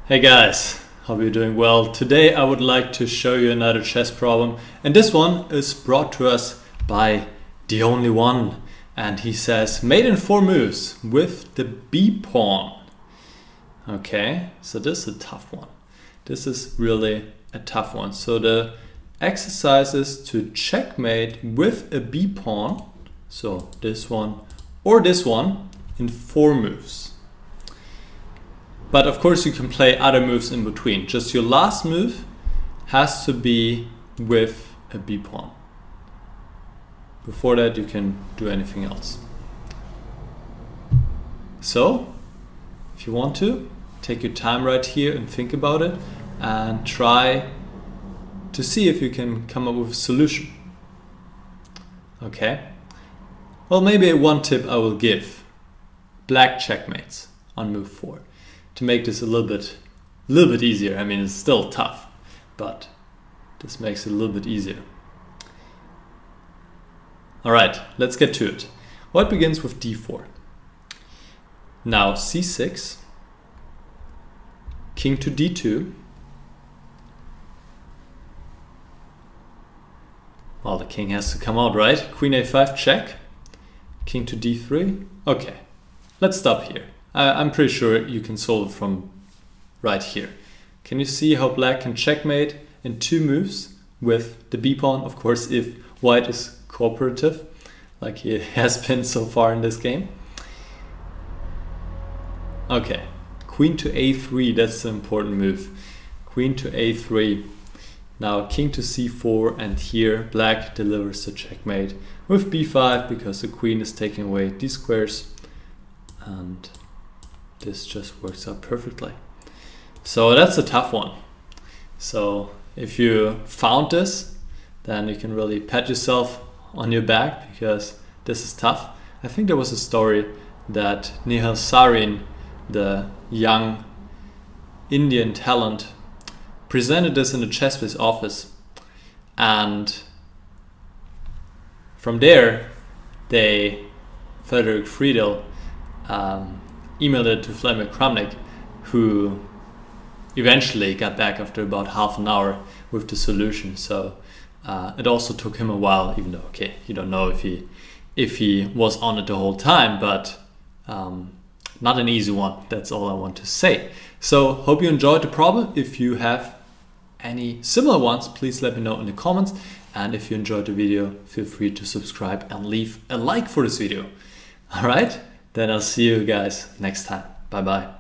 Hey guys, hope you're doing well. Today I would like to show you another chess problem, and this one is brought to us by the only one, and he says mate in 4 moves with the B pawn. Okay, so this is a tough one. This is really a tough one. So the exercise is to checkmate with a B pawn, so this one or this one, in 4 moves. But of course you can play other moves in between. Just your last move has to be with a B pawn. Before that you can do anything else. So, if you want to, take your time right here and think about it and try to see if you can come up with a solution. Okay? Well, maybe one tip I will give. Black checkmates on move 4. To make this a little bit easier. I mean, it's still tough, but this makes it a little bit easier. All right, let's get to it. Well, it begins with d4. Now c6, king to d2. Well, the king has to come out, right? Queen a5 check, king to d3. Okay, let's stop here. I'm pretty sure you can solve it from right here. Can you see how black can checkmate in 2 moves with the B pawn? Of course, if white is cooperative, like he has been so far in this game. Okay, queen to a3, that's the important move. Queen to a3. Now king to c4, and here black delivers the checkmate with b5 because the queen is taking away these squares, and this just works out perfectly. So that's a tough one. So if you found this, then you can really pat yourself on your back because this is tough. I think there was a story that Niclas Huschenbeth, the young Indian talent, presented this in the ChessBase office, and from there Frederick Friedel emailed it to Kramnik, who eventually got back after about half an hour with the solution. So it also took him a while, even though, okay, you don't know if he was on it the whole time, but not an easy one. That's all I want to say. So hope you enjoyed the problem. If you have any similar ones, please let me know in the comments. And if you enjoyed the video, feel free to subscribe and leave a like for this video. All right? Then I'll see you guys next time. Bye bye.